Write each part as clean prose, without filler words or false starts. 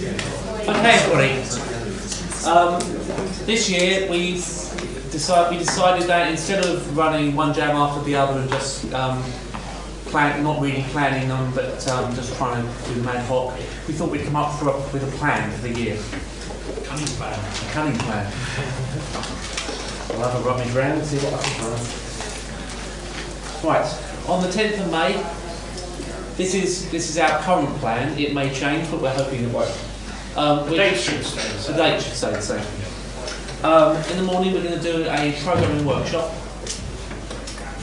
Okay, everybody. This year we decided that instead of running one jam after the other and just not really planning them, but just trying to do them ad hoc, we thought we'd come up with a plan for the year. Cunning plan. A cunning plan. I'll have a rummage round and see what I can find. Right, on the 10th of May, this is our current plan. It may change, but we're hoping it won't. The date should stay the same. The date should stay the same. In the morning we're going to do a programming workshop,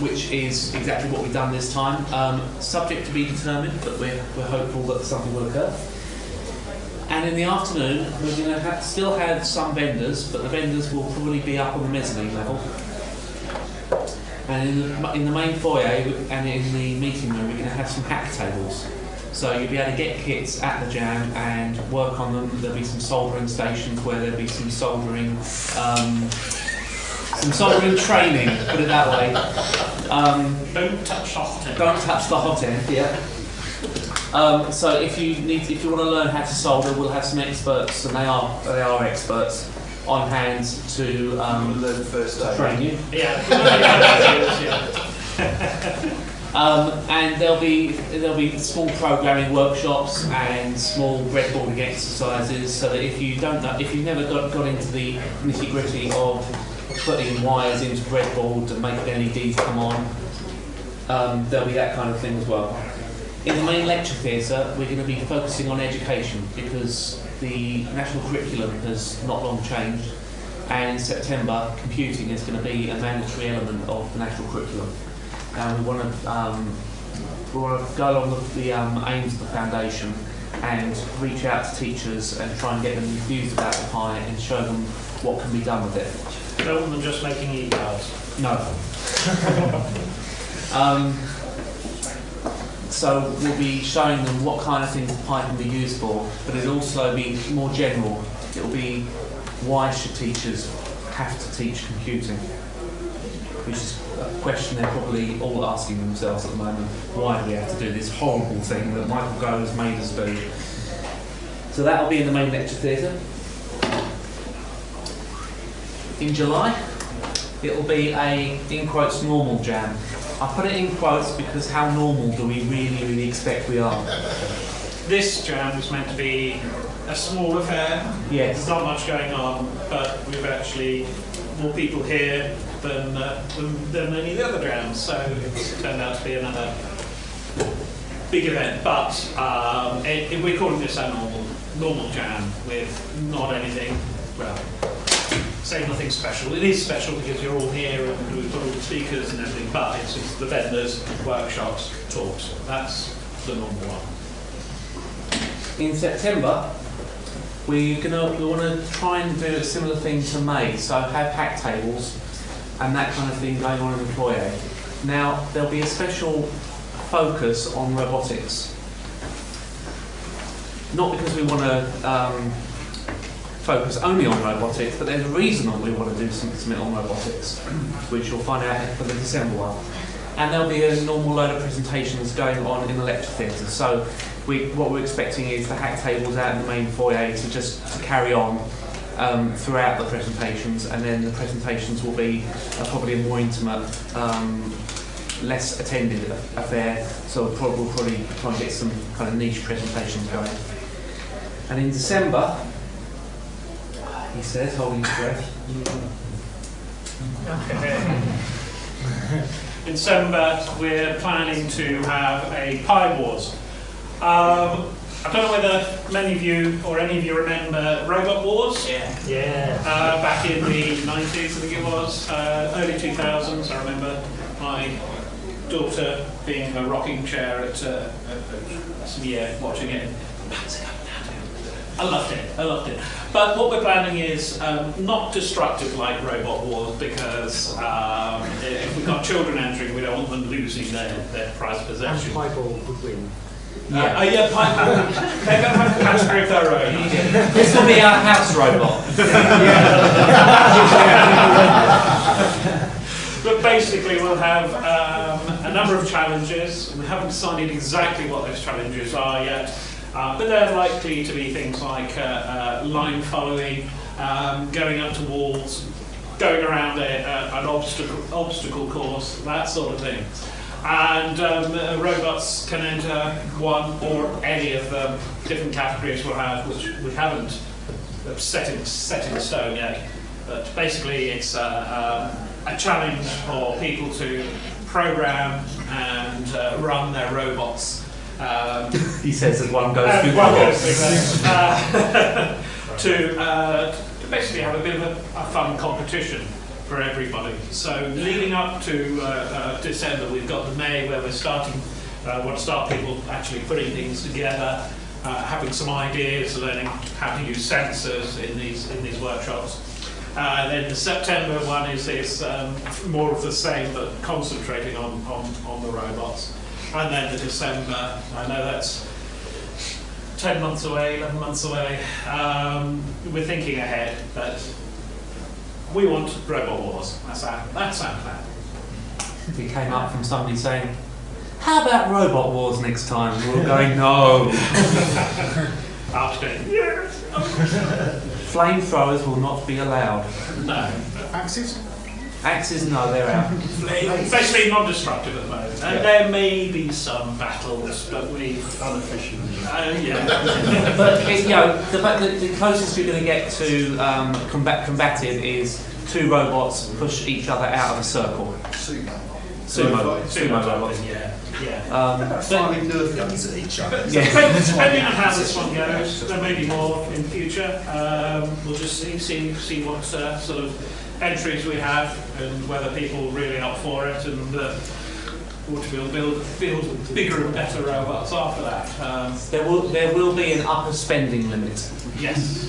which is exactly what we've done this time. Subject to be determined, but we're hopeful that something will occur. And in the afternoon we're going to still have some vendors, but the vendors will probably be up on the mezzanine level. And in the main foyer and in the meeting room we're going to have some hack tables. So you'll be able to get kits at the jam and work on them. There'll be some soldering stations where there'll be some soldering training, put it that way. Don't touch the hot end. Don't touch the hot end, yeah. So if you want to learn how to solder, we'll have some experts, and they are experts on hand to learn the first aid. train you. Yeah. And there'll be small programming workshops and small breadboarding exercises, so that if you've never got into the nitty gritty of putting wires into breadboard and making LEDs come on, there'll be that kind of thing as well. In the main lecture theatre, we're going to be focusing on education because the national curriculum has not long changed, and in September, computing is going to be a mandatory element of the national curriculum. And we want to go along with the aims of the foundation and reach out to teachers and try and get them enthused about the pie and show them what can be done with it. Don't want them just making e-cards. No. So we'll be showing them what kind of things the pie can be used for, but it'll also be more general. It'll be, why should teachers have to teach computing? Which is a question they're probably all asking themselves at the moment. Why do we have to do this horrible thing that Michael Gove has made us do? So that'll be in the main lecture theatre. In July, it'll be a, in quotes, normal jam. I put it in quotes because how normal do we really expect we are? This jam is meant to be a small affair. Yes. There's not much going on, but we've actually more people here than any of the other jams, so it's turned out to be another big event. But we're calling this a normal jam with not anything, well, say nothing special. It is special because you're all here and we've got all the speakers and everything, but it's just the vendors, workshops, talks. That's the normal one. In September, we want to try and do a similar thing to May, so have hack tables and that kind of thing going on in the foyer. Now, there'll be a special focus on robotics. Not because we want to focus only on robotics, but there's a reason why we want to do something on robotics, which you'll find out for the December one. And there'll be a normal load of presentations going on in the lecture theatre. So what we're expecting is the hack tables out in the main foyer to carry on throughout the presentations, and then the presentations will be probably a more intimate, less attended affair, so we'll probably try and get some kind of niche presentations going. And in December, he says, holding his breath. In December, we're planning to have a Pie Wars. I don't know whether many of you or any of you remember Robot Wars. Yeah. Back in the 90s, I think it was, early 2000s. I remember my daughter being in a rocking chair at some year watching it. I loved it. But what we're planning is not destructive like Robot Wars, because if we've got children entering, we don't want them losing their prized possession. Michael would win. Yeah. They're going to have a category of their own. This will be our house robot. But basically we'll have a number of challenges. We haven't decided exactly what those challenges are yet. But they're likely to be things like line following, going up to walls, going around an obstacle course, that sort of thing. And robots can enter one or any of the different categories we'll have, which we haven't set in stone yet. But basically, it's a challenge for people to program and run their robots. He says as one goes through to basically have a bit of a fun competition for everybody. So leading up to December, we've got the May where we're starting. Want to start people actually putting things together, having some ideas, learning how to use sensors in these workshops. Then the September one is more of the same, but concentrating on the robots. And then the December, I know that's 10 months away, 11 months away. We're thinking ahead, but we want Robot Wars. That's our plan. We came up from somebody saying, "How about Robot Wars next time?" We were going, "No." After yes. Flamethrowers will not be allowed. No. Axes? Axes, no, they're out. Basically non-destructive at the moment. And there may be some battles, but we Unofficial. yeah. But the closest you're going to get to combative is two robots push each other out of a circle. Sumo robots. Yeah. Firing Nerf guns at each other. Depending on how this one goes, there may be more in future. We'll just see what sort of entries we have and whether people really up for it, and want to build bigger and better robots after that. There will be an upper spending limit. Yes.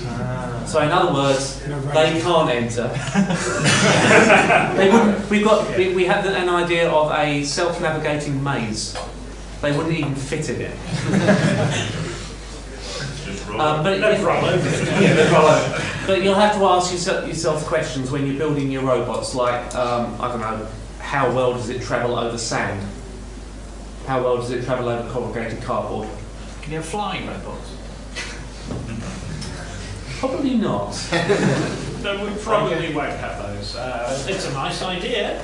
So in other words, they can't enter. They wouldn't. We had an idea of a self-navigating maze. They wouldn't even fit in it. They'd roll over. Yeah, they'd roll over. But you'll have to ask yourself questions when you're building your robots, like I don't know, how well does it travel over sand? How well does it travel over corrugated cardboard? Can you have flying robots? Probably not. No, we probably won't have those. It's a nice idea,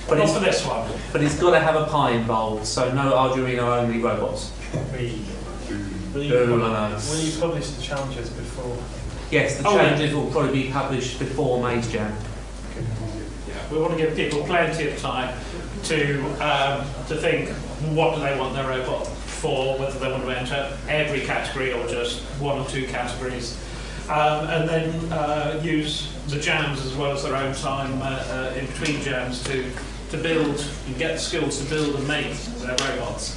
but not for this one. But it's got to have a pie involved, so no Arduino only robots. Will you publish the challenges before? Yes, the challenges will probably be published before CamJam. Yeah, we want to give people plenty of time to think what do they want their robot for, whether they want to enter every category or just one or two categories. And then use the jams as well as their own time in between jams to build and get the skills to build and make their robots.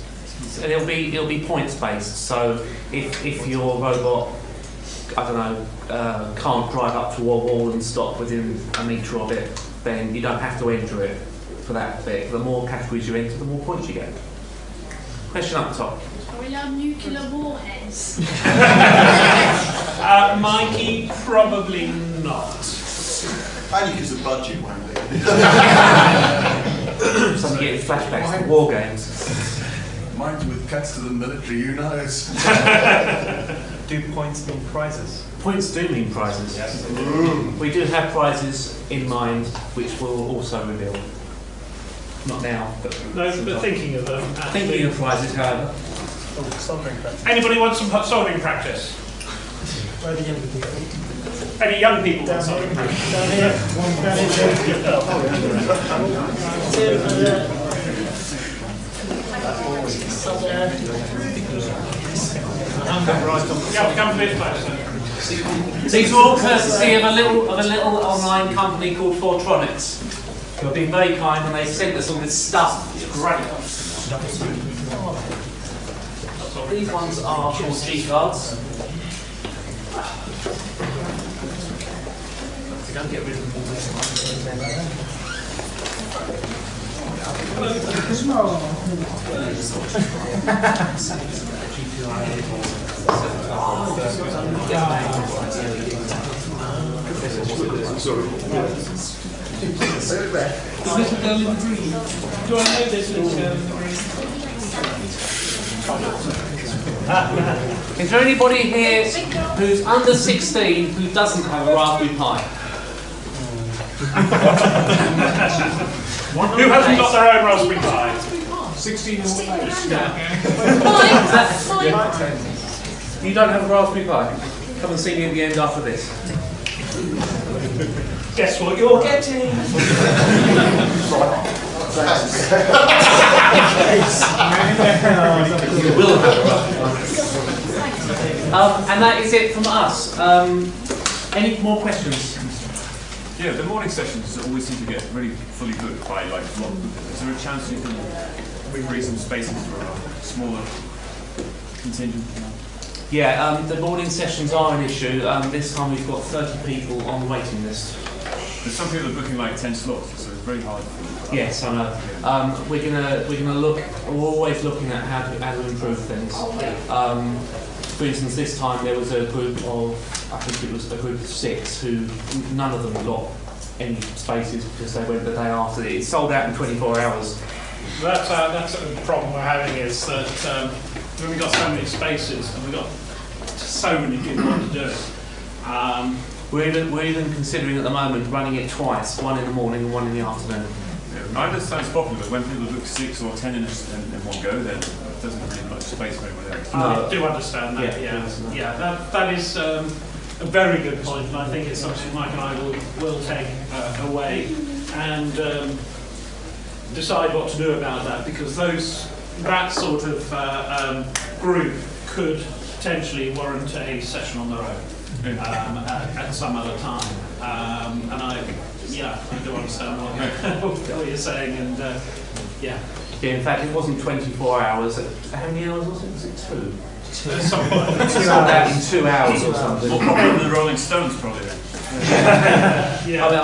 And it'll be points based. So if your robot, I don't know, can't drive up to a wall and stop within a metre of it, then you don't have to enter it for that bit. The more categories you enter, the more points you get. Question up the top. Are we allowed nuclear warheads? Mikey, probably not. Only because of budget, won't it? Somebody getting flashbacks to war games. Mine's with cuts to the military, who knows? Do points mean prizes? Points do mean prizes. Yes. We do have prizes in mind, which we'll also reveal. Not now, but No, but thinking of them. thinking of prizes, however. Oh, soldering practice. Anybody want some soldering practice? Where are the young people? Any young people want soldering practice? Down here. Come a bit closer. These are all courtesy of a little online company called Fortronics, who have been very kind and they sent us all this stuff. It's great. These ones are called G cards. So go and get rid of all this Do I know this little girl in the green? Is there anybody here who's under 16 who doesn't have a Raspberry Pi? Who hasn't got their own Raspberry Pi? 16 is the base. You don't have a Raspberry Pi? Come and see me at the end after this. Guess what you're getting? You will have a Raspberry Pi. And that is it from us. Any more questions? Yeah, the morning sessions always seem to get really fully booked by like a lot of people. Is there a chance you can free some spaces for a smaller contingent? Yeah, the morning sessions are an issue. This time we've got 30 people on the waiting list. There's some people are booking like 10 slots, so it's very hard for Yes, I know. We're gonna look. We're always looking at how to improve things. For instance, this time there was a group of, I think it was a group of 6 who none of them got any spaces because they went the day after. It sold out in 24 hours. That's the problem we're having is that when we've got so many spaces and we've got so many people want to do it. We're even considering at the moment running it twice, one in the morning and one in the afternoon. Yeah, either sounds popular, but when people book 6 or 10 in one go, then it doesn't really much space for anyone else. I do understand that. Yeah. That is a very good point, and I think it's something Mike and I will take away and decide what to do about that, because that sort of group could potentially warrant a session on their own at some other time. And I do understand what you're saying, and yeah. Yeah, in fact, it wasn't 24 hours. How many hours was it? Was it 2? Something like that. Sold out in 2 hours or something. More popular than the Rolling Stones, probably. Then. Yeah. I mean,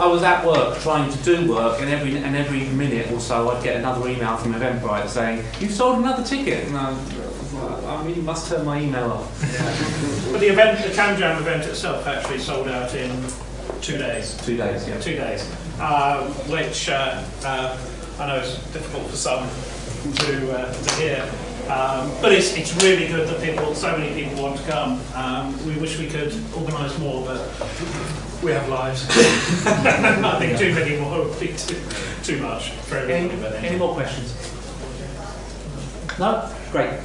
I was at work trying to do work, and every minute or so I'd get another email from Eventbrite saying, "You've sold another ticket." And I really must turn my email off. Yeah. But the CamJam event itself actually sold out in 2 days. 2 days, yeah. 2 days, which I know is difficult for some to hear. But it's really good that so many people want to come. We wish we could organise more, but we have lives. I think too many more would be too much for everybody. Any more questions? No? Great.